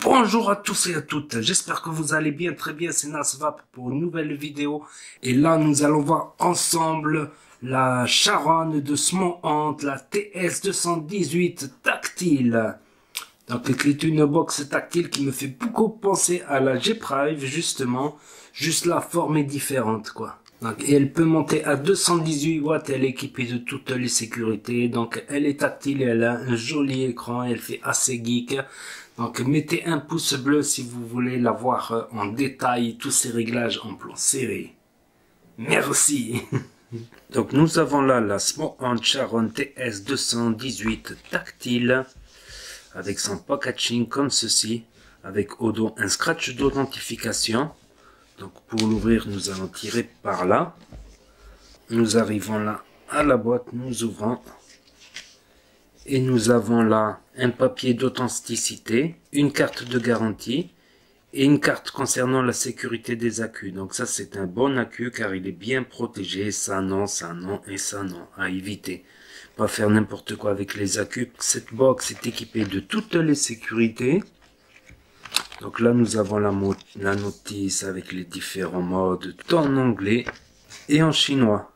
Bonjour à tous et à toutes, j'espère que vous allez bien, très bien, c'est Nasvap pour une nouvelle vidéo. Et là, nous allons voir ensemble la charonne de Small, la TS218 tactile. Donc, c'est une box tactile qui me fait beaucoup penser à la G-Prive, justement. Juste la forme est différente, quoi. Donc, et elle peut monter à 218 watts, elle est équipée de toutes les sécurités. Donc, elle est tactile, elle a un joli écran, elle fait assez geek. Donc, mettez un pouce bleu si vous voulez la voir en détail, tous ces réglages en plan serré. Merci. Donc, nous avons là la Small Charonne TS218 tactile, avec son packaging comme ceci, avec au dos un scratch d'authentification. Donc pour l'ouvrir, nous allons tirer par là. Nous arrivons là à la boîte, nous ouvrons. Et nous avons là un papier d'authenticité, une carte de garantie et une carte concernant la sécurité des accus. Donc ça c'est un bon accu car il est bien protégé, ça non et ça non, à éviter. Pas faire n'importe quoi avec les accus. Cette box est équipée de toutes les sécurités. Donc là nous avons la notice avec les différents modes, tout en anglais et en chinois.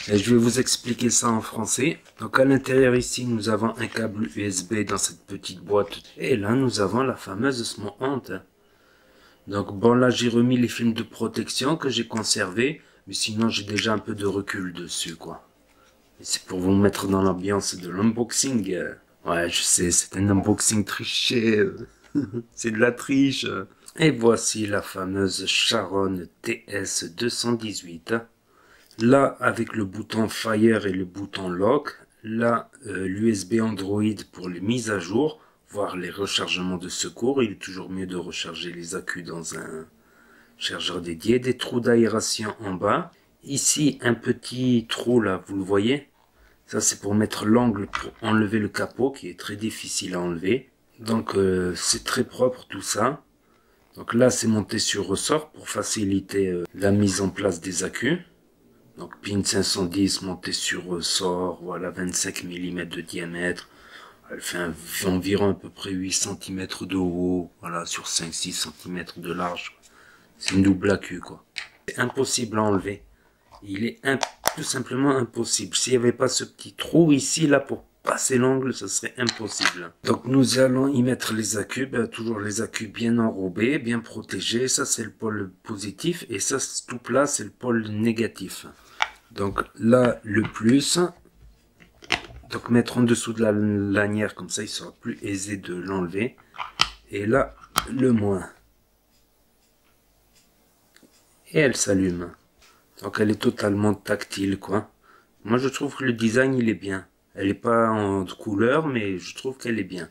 Et je vais vous expliquer ça en français. Donc à l'intérieur ici nous avons un câble USB dans cette petite boîte. Et là nous avons la fameuse Small. Donc bon, là j'ai remis les films de protection que j'ai conservés. Mais sinon j'ai déjà un peu de recul dessus, quoi. C'est pour vous mettre dans l'ambiance de l'unboxing. Ouais, je sais, c'est un unboxing triché. C'est de la triche. Et voici la fameuse Charonne TS218. Là, avec le bouton Fire et le bouton Lock. Là, l'USB Android pour les mises à jour, voire les rechargements de secours. Il est toujours mieux de recharger les accus dans un chargeur dédié. Des trous d'aération en bas. Ici, un petit trou là, vous le voyez? Ça, c'est pour mettre l'angle pour enlever le capot, qui est très difficile à enlever. Donc, c'est très propre tout ça. Donc là, c'est monté sur ressort pour faciliter la mise en place des accus. Donc, pin 510 monté sur ressort, voilà, 25 mm de diamètre. Elle fait environ à peu près 8 cm de haut, voilà, sur 5-6 cm de large. C'est une double accu, quoi. C'est impossible à enlever. Il est tout simplement impossible. S'il n'y avait pas ce petit trou ici, là, pour passer l'angle, ce serait impossible. Donc nous allons y mettre les accus, toujours les accus bien enrobés, bien protégés. Ça c'est le pôle positif et ça tout plat c'est le pôle négatif. Donc là le plus, donc mettre en dessous de la lanière, comme ça il sera plus aisé de l'enlever. Et là le moins. Et elle s'allume. Donc elle est totalement tactile, quoi. Moi je trouve que le design il est bien. Elle n'est pas en couleur, mais je trouve qu'elle est bien.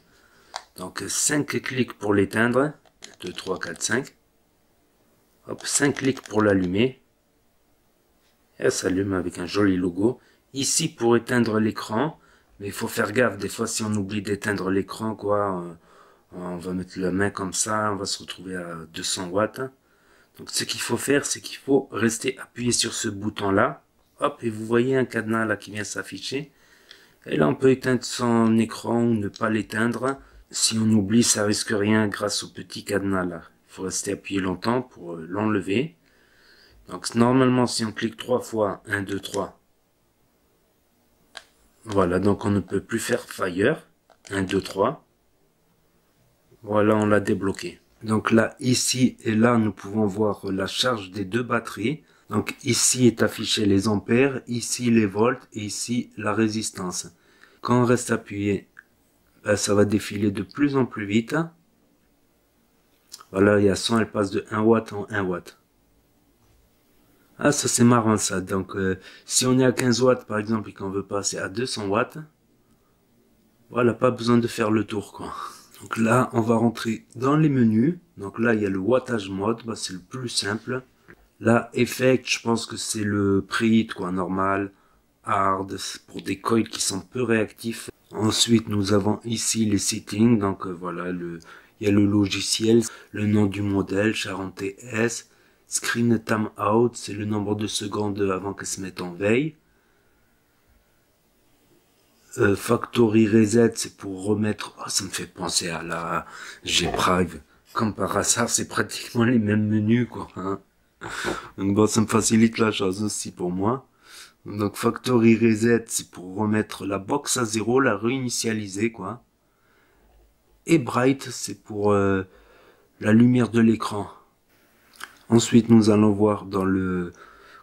Donc 5 clics pour l'éteindre. 2, 3, 4, 5. Hop, 5 clics pour l'allumer. Elle s'allume avec un joli logo. Ici pour éteindre l'écran. Mais il faut faire gaffe, des fois si on oublie d'éteindre l'écran, quoi. On va mettre la main comme ça, on va se retrouver à 200 watts. Donc ce qu'il faut faire, c'est qu'il faut rester appuyé sur ce bouton là. Hop, et vous voyez un cadenas là qui vient s'afficher. Et là, on peut éteindre son écran ou ne pas l'éteindre. Si on oublie, ça risque rien grâce au petit cadenas là. Il faut rester appuyé longtemps pour l'enlever. Donc, normalement, si on clique 3 fois, 1, 2, 3. Voilà, donc on ne peut plus faire Fire. 1, 2, 3. Voilà, on l'a débloqué. Donc là, ici et là, nous pouvons voir la charge des deux batteries. Donc ici est affiché les ampères, ici les volts et ici la résistance. Quand on reste appuyé, ça va défiler de plus en plus vite. Voilà, il y a 100, elle passe de 1 watt en 1 watt. Ah, ça c'est marrant ça. Donc si on est à 15 watts par exemple et qu'on veut passer à 200 watts, voilà, pas besoin de faire le tour, quoi. Donc là, on va rentrer dans les menus. Donc là, il y a le wattage mode, c'est le plus simple. Là, effect, je pense que c'est le preheat, quoi, normal, hard, pour des coils qui sont peu réactifs. Ensuite, nous avons ici les settings, donc voilà, il y a le logiciel, le nom du modèle, Charonne TS, screen time out, c'est le nombre de secondes avant qu'elle se mette en veille. Factory Reset, c'est pour remettre... Oh, ça me fait penser à la G-Prive. Comme par hasard, c'est pratiquement les mêmes menus, quoi. Hein. Donc bon, ça me facilite la chose aussi pour moi. Donc Factory Reset, c'est pour remettre la box à zéro, la réinitialiser, quoi. Et Bright, c'est pour la lumière de l'écran. Ensuite, nous allons voir dans le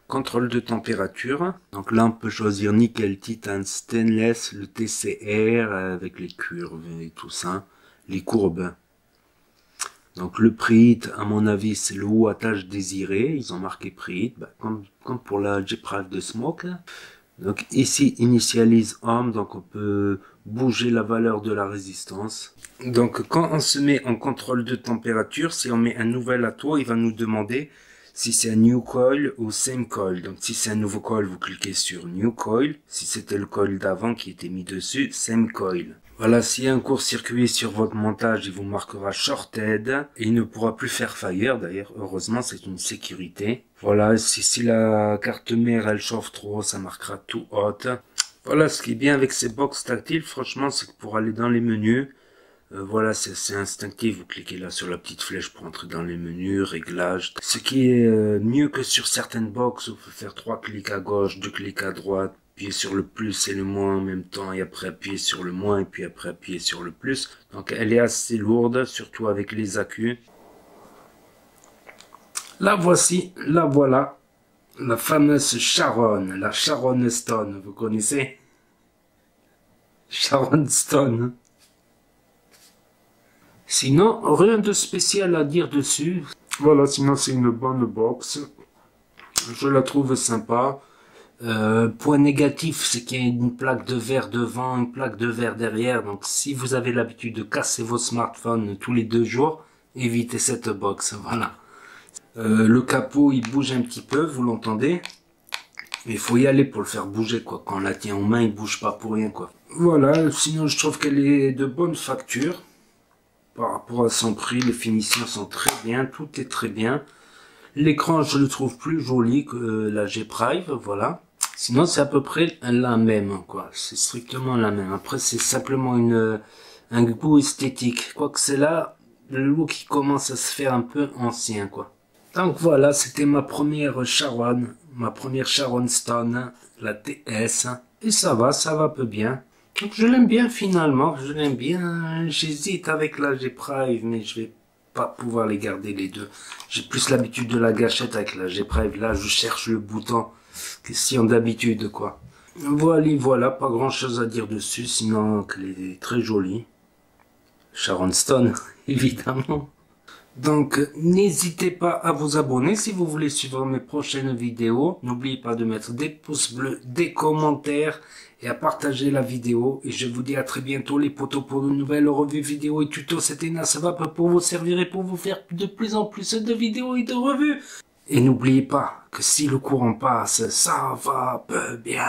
contrôle de température. Donc là, on peut choisir nickel, titane, stainless, le TCR avec les curves et tout ça, les courbes. Donc le preheat, à mon avis, c'est le wattage désiré. Ils ont marqué preheat, comme pour la G-Prive de Smoke. Là. Donc ici, initialise Home, donc on peut bouger la valeur de la résistance. Donc quand on se met en contrôle de température, si on met un nouvel atto, il va nous demander si c'est un new coil ou same coil. Donc si c'est un nouveau coil, vous cliquez sur new coil. Si c'était le coil d'avant qui était mis dessus, same coil. Voilà, s'il y a un court-circuit sur votre montage, il vous marquera shorted et il ne pourra plus faire fire. D'ailleurs, heureusement, c'est une sécurité. Voilà, si la carte mère elle chauffe trop, ça marquera too hot. Voilà, ce qui est bien avec ces box tactiles, franchement, c'est que pour aller dans les menus, voilà, c'est instinctif. Vous cliquez là sur la petite flèche pour entrer dans les menus, réglages. Ce qui est mieux que sur certaines box où il faut faire 3 clics à gauche, 2 clics à droite. Appuyer sur le plus et le moins en même temps et après appuyer sur le moins et puis après appuyer sur le plus. Donc elle est assez lourde, surtout avec les accus. La voici, la voilà, la fameuse Sharon, la Sharon Stone, vous connaissez? Sharon Stone. Sinon, rien de spécial à dire dessus. Voilà, sinon c'est une bonne box. Je la trouve sympa. Point négatif, c'est qu'il y a une plaque de verre devant, une plaque de verre derrière. Donc, si vous avez l'habitude de casser vos smartphones tous les 2 jours, évitez cette box. Voilà. Le capot, il bouge un petit peu, vous l'entendez. Mais il faut y aller pour le faire bouger, quoi. Quand on la tient en main, il bouge pas pour rien, quoi. Voilà. Sinon, je trouve qu'elle est de bonne facture. Par rapport à son prix, les finitions sont très bien. Tout est très bien. L'écran, je le trouve plus joli que la G-Prive, voilà. Sinon, c'est à peu près la même, quoi. C'est strictement la même. Après, c'est simplement un goût esthétique. Quoique c'est là, le look qui commence à se faire un peu ancien, quoi. Donc voilà, c'était ma première Sharon Stone, la TS. Et ça va un peu bien. Donc je l'aime bien finalement, je l'aime bien. J'hésite avec la G-Prive, mais je vais pas pouvoir les garder les deux. J'ai plus l'habitude de la gâchette avec la G-Prive. Là, je cherche le bouton. Question d'habitude, quoi. Voilà, pas grand chose à dire dessus, sinon qu'elle est très jolie. Sharon Stone, évidemment. Donc, n'hésitez pas à vous abonner si vous voulez suivre mes prochaines vidéos. N'oubliez pas de mettre des pouces bleus, des commentaires et à partager la vidéo. Et je vous dis à très bientôt les potos pour une nouvelle revue vidéo et tuto. C'était Nasvap pour vous servir et pour vous faire de plus en plus de vidéos et de revues. Et n'oubliez pas que si le courant passe, ça va peu bien.